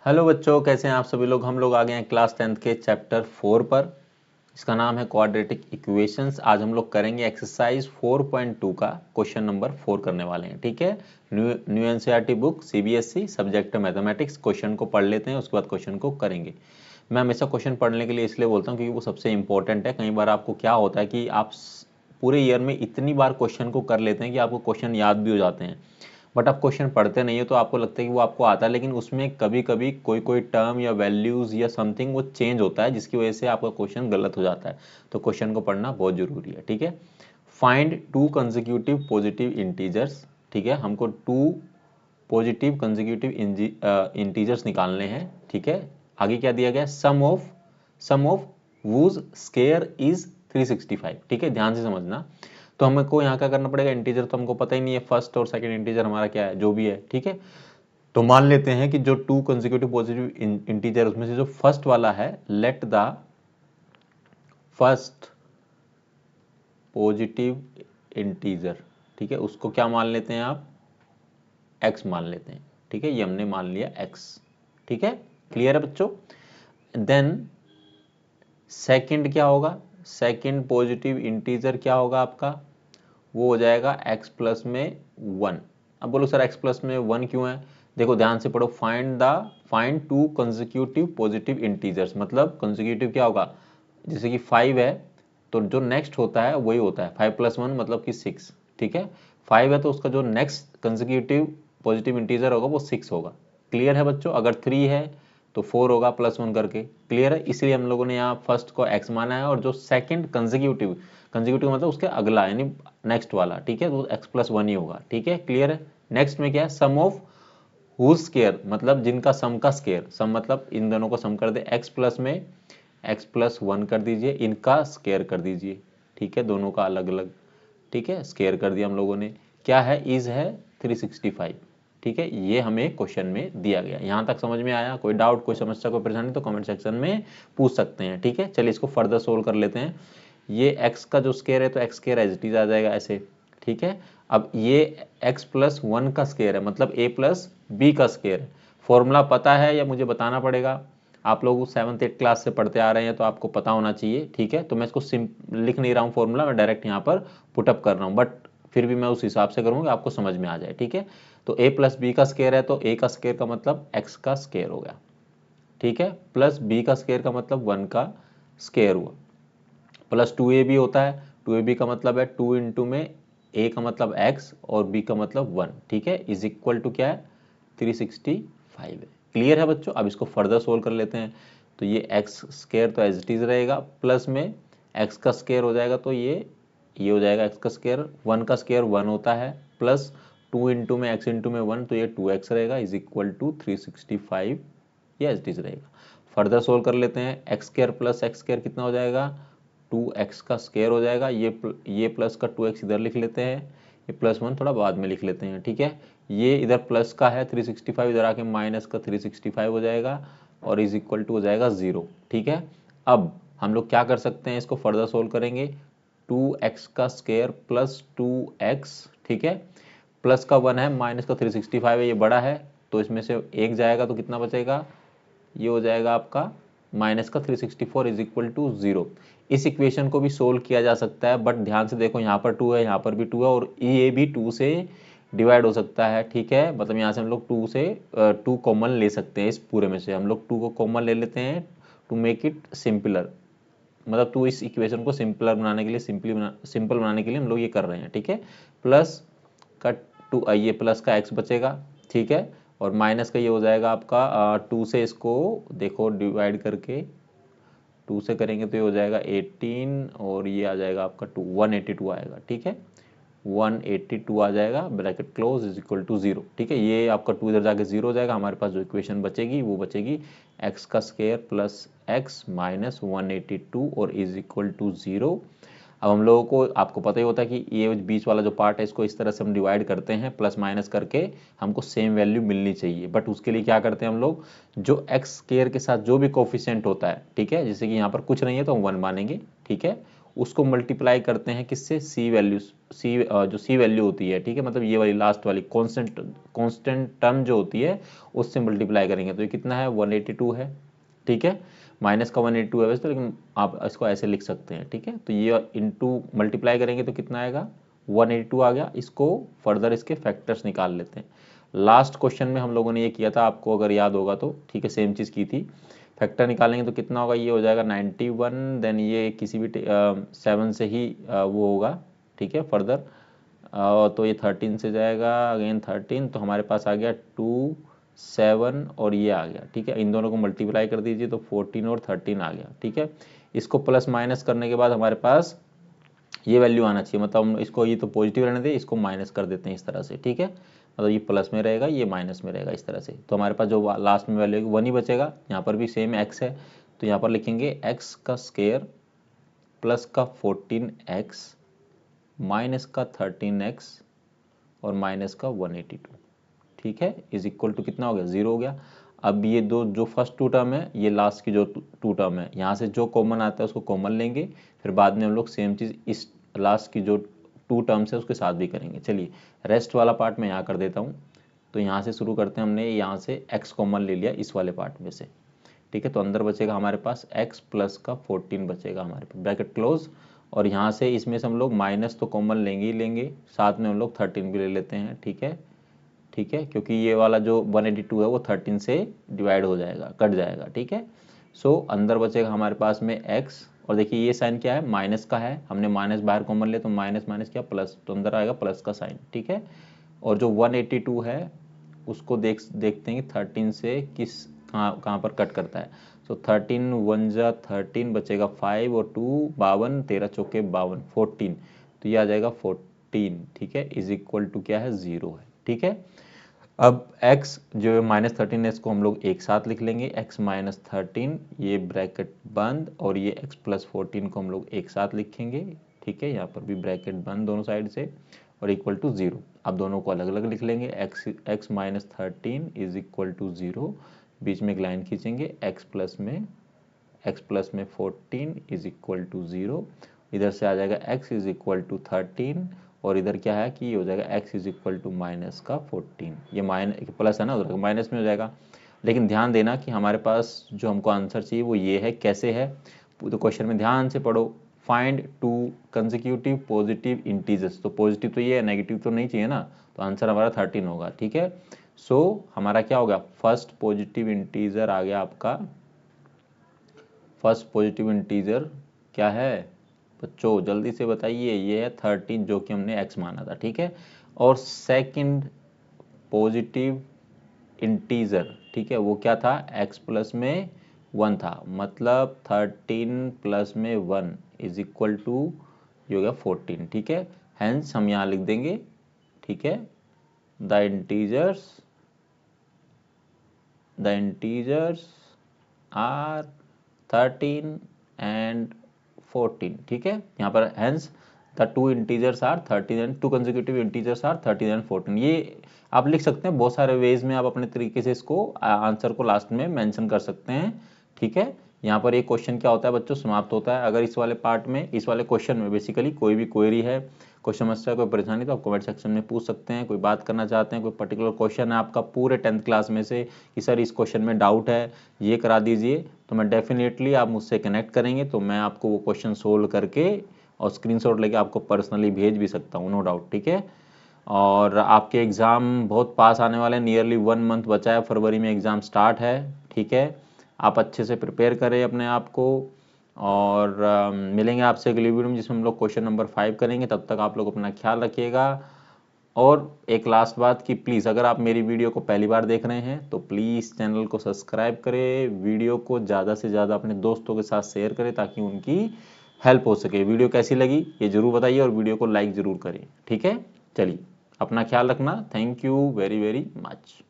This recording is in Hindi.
हेलो बच्चों, कैसे हैं आप सभी लोग। हम लोग आ गए हैं क्लास 10th के चैप्टर 4 पर। इसका नाम है क्वाड्रेटिक इक्वेशंस। आज हम लोग करेंगे एक्सरसाइज 4.2 का क्वेश्चन नंबर 4 करने वाले हैं। ठीक है, new NCERT book CBSE subject mathematics. Question को पढ़ लेते हैं, उसके बाद क्वेश्चन को करेंगे। मैं हमेशा क्वेश्चन पढ़ने के लिए इसलिए बोलता हूँ क्योंकि वो सबसे इंपॉर्टेंट है। कई बार आपको क्या होता है कि आप पूरे ईयर में इतनी बार क्वेश्चन को कर लेते हैं कि आपको क्वेश्चन याद भी हो जाते हैं, बट आप क्वेश्चन पढ़ते नहीं हो तो आपको लगता है कि वो आपको आता है, लेकिन उसमें कभी कभी कोई कोई टर्म या वैल्यूज़ या समथिंग वो चेंज होता है जिसकी वजह से आपका क्वेश्चन गलत हो जाता है। तो क्वेश्चन को पढ़ना बहुत ज़रूरी है। ठीक है, find to consecutive positive integers. ठीक है, हमको टू पॉजिटिव कंसेक्यूटिव इंटीजर्स निकालने हैं। ठीक है, आगे क्या दिया गया, सम ऑफ वूज स्केयर इज 365। ठीक है, ध्यान से समझना। तो हमको यहाँ क्या करना पड़ेगा, इंटीजर तो हमको पता ही नहीं है, फर्स्ट और सेकंड इंटीजर हमारा क्या है, जो भी है। ठीक है, तो मान लेते हैं कि जो टू कंसेक्यूटिव पॉजिटिव इंटीजर उसमें से जो फर्स्ट वाला है, let the first positive integer, ठीक है, उसको क्या मान लेते हैं आप, x मान लेते हैं। ठीक है, ये हमने मान लिया x। ठीक है, क्लियर है बच्चों। देन सेकंड क्या होगा, सेकंड पॉजिटिव इंटीजर क्या होगा आपका, वो हो जाएगा x प्लस में 1। अब बोलो सर x प्लस में 1 क्यों है, देखो ध्यान से पढ़ो। Find to consecutive positive integers, मतलब कंसेक्यूटिव क्या होगा, जैसे कि 5 है तो जो नेक्स्ट होता है वही होता है 5 प्लस 1 मतलब कि 6। ठीक है, 5 है तो उसका जो नेक्स्ट कंसेक्यूटिव पॉजिटिव इंटीजर होगा वो 6 होगा। क्लियर है बच्चों। अगर 3 है तो 4 होगा प्लस 1 करके। क्लियर है, इसलिए हम लोगों ने यहाँ फर्स्ट को x माना है और जो सेकंड कंसेक्यूटिव मतलब उसके अगला यानी नेक्स्ट वाला, ठीक है, तो x प्लस 1 ही होगा। ठीक है, क्लियर है। नेक्स्ट में क्या है, सम ऑफ हुज स्केयर, मतलब जिनका सम का स्केयर, सम मतलब इन दोनों को सम कर दे, x प्लस में x प्लस 1 कर दीजिए, इनका स्केयर कर दीजिए। ठीक है, दोनों का अलग अलग। ठीक है, स्केयर कर दिया हम लोगों ने। क्या है, इज है 365। ठीक है, ये हमें क्वेश्चन में दिया गया। यहाँ तक समझ में आया, कोई डाउट, कोई समस्या, कोई परेशानी तो कमेंट सेक्शन में पूछ सकते हैं। ठीक है, चलिए इसको फर्दर सोल्व कर लेते हैं। ये x का जो स्केयर है तो x square as it is आ जाएगा ऐसे। ठीक है, अब ये x प्लस 1 का स्केयर है मतलब a प्लस बी का स्केयर है। फॉर्मूला पता है या मुझे बताना पड़ेगा, आप लोग 7th 8th क्लास से पढ़ते आ रहे हैं तो आपको पता होना चाहिए। ठीक है, तो मैं इसको लिख नहीं रहा हूँ फॉर्मूला, मैं डायरेक्ट यहाँ पर पुटअप कर रहा हूँ, बट फिर भी मैं उस हिसाब से करूँगा आपको समझ में आ जाए। ठीक है, तो a प्लस बी का स्केयर है तो a का स्केयर का मतलब x का स्केयर हो गया। ठीक है, प्लस b का स्केयर का मतलब 1 का स्केयर हुआ, प्लस 2ab होता है, 2ab का मतलब है 2 इंटू में a का मतलब x और b का मतलब 1। ठीक है, इज इक्वल टू क्या है, 365 है। क्लियर है बच्चों। अब इसको फर्दर सोल्व कर लेते हैं। तो ये x स्केयर तो एज इट इज रहेगा, प्लस में x का स्केयर हो जाएगा तो ये हो जाएगा x का स्केयर, 1 का स्केयर 1 होता है, प्लस 2 इंटू में x इंटू में 1 तो ये 2x रहेगा, इज इक्वल टू 365, ये एज इट इज रहेगा। फर्दर सोल्व कर लेते हैं, x square plus x square कितना हो जाएगा, 2x का स्केयर हो जाएगा। ये प्लस का 2x इधर लिख लेते हैं, ये प्लस 1 थोड़ा बाद में लिख लेते हैं। ठीक है, ये इधर प्लस का है 365, इधर आके माइनस का 365 हो जाएगा और इज इक्वल टू हो जाएगा 0। ठीक है, अब हम लोग क्या कर सकते हैं, इसको फर्दर सोल्व करेंगे। 2x का स्केयर प्लस 2x, ठीक है, प्लस का 1 है, माइनस का 365 है, ये बड़ा है तो इसमें से एक जाएगा तो कितना बचेगा, ये हो जाएगा आपका माइनस का 364 इज इक्वल टू 0। इस इक्वेशन को भी सोल्व किया जा सकता है, बट ध्यान से देखो, यहाँ पर 2 है, यहाँ पर भी 2 है और ये भी 2 से डिवाइड हो सकता है। ठीक है, मतलब यहाँ से हम लोग 2 कॉमन ले सकते हैं, इस पूरे में से हम लोग 2 को कॉमन ले लेते हैं टू मेक इट सिंपलर, मतलब 2 इस इक्वेशन को सिंपलर बनाने के लिए, सिंपल बनाने के लिए हम लोग ये कर रहे हैं। ठीक है, प्लस का 2, ये प्लस का x बचेगा। ठीक है, और माइनस का ये हो जाएगा आपका 2 से इसको देखो डिवाइड करके, 2 से करेंगे तो ये हो जाएगा 18 और ये आ जाएगा आपका 182 आएगा। ठीक है, 182 आ जाएगा, bracket close, is equal to 0। ठीक है, ये आपका 2 इधर जाके 0 हो जाएगा, हमारे पास जो इक्वेशन बचेगी वो बचेगी x का स्केयर प्लस x माइनस 182 और इज इक्वल टू 0। अब हम लोगों को, आपको पता ही होता है कि ये बीच वाला जो पार्ट है इसको इस तरह से हम डिवाइड करते हैं प्लस माइनस करके, हमको सेम वैल्यू मिलनी चाहिए, बट उसके लिए क्या करते हैं हम लोग, जो एक्स स्केयर के साथ जो भी कोफिशिएंट होता है, ठीक है, जैसे कि यहाँ पर कुछ नहीं है तो हम 1 मानेंगे। ठीक है, उसको मल्टीप्लाई करते हैं किससे, सी वैल्यू, जो सी वैल्यू होती है, ठीक है, मतलब ये वाली लास्ट वाली कांस्टेंट टर्म जो होती है उससे मल्टीप्लाई करेंगे। तो ये कितना है, 182 है, ठीक है, माइनस का 182 है वैसे तो, लेकिन आप इसको ऐसे लिख सकते हैं, ठीक है। तो ये इंटू मल्टीप्लाई करेंगे तो कितना आएगा, 182 आ गया। इसको फर्दर इसके फैक्टर्स निकाल लेते हैं। लास्ट क्वेश्चन में हम लोगों ने ये किया था, आपको अगर याद होगा तो, ठीक है, सेम चीज़ की थी। फैक्टर निकालेंगे तो कितना होगा, ये हो जाएगा 91, देन ये किसी भी 7 से ही वो होगा, ठीक है, फर्दर तो ये 13 से जाएगा, अगेन 13, तो हमारे पास आ गया 2 7 और ये आ गया, ठीक है। इन दोनों को मल्टीप्लाई कर दीजिए तो 14 और 13 आ गया, ठीक है। इसको प्लस माइनस करने के बाद हमारे पास ये वैल्यू आना चाहिए, मतलब हम इसको, ये तो पॉजिटिव रहने दे, इसको माइनस कर देते हैं इस तरह से, ठीक है, मतलब ये प्लस में रहेगा, ये माइनस में रहेगा, इस तरह से। तो हमारे पास जो लास्ट में वैल्यू है 1 ही बचेगा। यहाँ पर भी सेम x है, तो यहाँ पर लिखेंगे x का स्क्वायर प्लस का 14x माइनस का 13x और माइनस का 182, ठीक है, इज इक्वल टू कितना हो गया, 0 हो गया। अब ये दो जो फर्स्ट टू टर्म है, ये लास्ट की जो टू टर्म है, यहाँ से जो कॉमन आता है उसको कॉमन लेंगे, फिर बाद में हम लोग सेम चीज़ इस लास्ट की जो टू टर्म्स है उसके साथ भी करेंगे। चलिए रेस्ट वाला पार्ट मैं यहाँ कर देता हूँ। तो यहाँ से शुरू करते हैं, हमने यहाँ से x कॉमन ले लिया इस वाले पार्ट में से, ठीक है। तो अंदर बचेगा हमारे पास x प्लस का 14 बचेगा हमारे पास, ब्रैकेट क्लोज। और यहाँ से इसमें से हम लोग माइनस तो कॉमन लेंगे ही लेंगे, साथ में हम लोग 13 भी ले लेते हैं, ठीक है, ठीक है, क्योंकि ये वाला जो 182 है वो 13 से डिवाइड हो जाएगा, कट जाएगा, ठीक है। सो अंदर बचेगा हमारे पास में x, और देखिए ये साइन क्या है, माइनस का है, हमने माइनस बाहर कॉमन लिया तो माइनस माइनस क्या प्लस, तो अंदर आएगा प्लस का साइन, ठीक है। और जो 182 है उसको देखते हैं कि 13 से कहाँ पर कट करता है। सो 13 1 जा 13 बचेगा 5 और 2 52, 13 चौके 52, 14, तो ये आ जाएगा 14, ठीक है, इज इक्वल टू क्या है, 0 है, ठीक है। अब x जो है -13 है इसको हम लोग एक साथ लिख लेंगे, x -13 ये ब्रैकेट बंद, और ये x प्लस 14 को हम लोग एक साथ लिखेंगे, ठीक है, यहाँ पर भी ब्रैकेट बंद दोनों साइड से, और इक्वल टू 0। अब दोनों को अलग अलग लिख लेंगे, x -13 इज इक्वल टू 0, बीच में एक लाइन खींचेंगे, x प्लस में 14 इज इक्वल टू 0, इधर से आ जाएगा x इज इक्वल टू 13, और इधर क्या है कि ये हो जाएगा x is equal to minus का 14, ये माइनस प्लस है ना, उधर माइनस में हो जाएगा। लेकिन ध्यान देना कि हमारे पास जो हमको आंसर चाहिए वो ये है, कैसे है, तो क्वेश्चन में ध्यान से पढ़ो, फाइंड 2 कंसेक्यूटिव पॉजिटिव इंटीजर्स, तो पॉजिटिव तो ये है, नेगेटिव तो नहीं चाहिए ना, तो आंसर हमारा 13 होगा, ठीक है। सो हमारा क्या होगा, फर्स्ट पॉजिटिव इंटीजर आ गया आपका, फर्स्ट पॉजिटिव इंटीजर क्या है बच्चों, जल्दी से बताइए, ये है 13 जो कि हमने x माना था, ठीक है। और सेकंड पॉजिटिव इंटीजर, ठीक है, वो क्या था, x प्लस में 1 था, मतलब 13 प्लस में 1 इज इक्वल टू ये हो गया 14, ठीक है। हेंस हम यहाँ लिख देंगे, ठीक है, द इंटीजर्स आर 13 एंड 14, ठीक है। यहाँ पर hence the two integers are 13 and two consecutive integers are 13 and 14, ये आप लिख सकते हैं बहुत सारे वेज में, आप अपने तरीके से इसको आंसर को लास्ट में मेंशन कर सकते हैं, ठीक है। यहाँ पर एक क्वेश्चन क्या होता है बच्चों, समाप्त होता है। अगर इस वाले पार्ट में, इस वाले क्वेश्चन में बेसिकली कोई भी क्वेरी है, कोई समस्या, कोई परेशानी, तो आप कमेंट सेक्शन में पूछ सकते हैं। कोई बात करना चाहते हैं, कोई पर्टिकुलर क्वेश्चन है आपका पूरे 10th क्लास में से कि सर इस क्वेश्चन में डाउट है, ये करा दीजिए, तो मैं डेफिनेटली, आप मुझसे कनेक्ट करेंगे तो मैं आपको वो क्वेश्चन सोल्व करके और स्क्रीनशॉट लेके आपको पर्सनली भेज भी सकता हूँ, नो डाउट, ठीक है। और आपके एग्ज़ाम बहुत पास आने वाले हैं, नियरली 1 मंथ बचा है, फरवरी में एग्ज़ाम स्टार्ट है, ठीक है। आप अच्छे से प्रिपेयर करें अपने आप को, और मिलेंगे आपसे अगली वीडियो में जिसमें हम लोग क्वेश्चन नंबर 5 करेंगे। तब तक आप लोग अपना ख्याल रखिएगा। और एक लास्ट बात कि प्लीज़ अगर आप मेरी वीडियो को पहली बार देख रहे हैं तो प्लीज़ चैनल को सब्सक्राइब करें, वीडियो को ज़्यादा से ज़्यादा अपने दोस्तों के साथ शेयर करें ताकि उनकी हेल्प हो सके। वीडियो कैसी लगी ये ज़रूर बताइए, और वीडियो को लाइक ज़रूर करें, ठीक है। चलिए अपना ख्याल रखना, thank you very very much.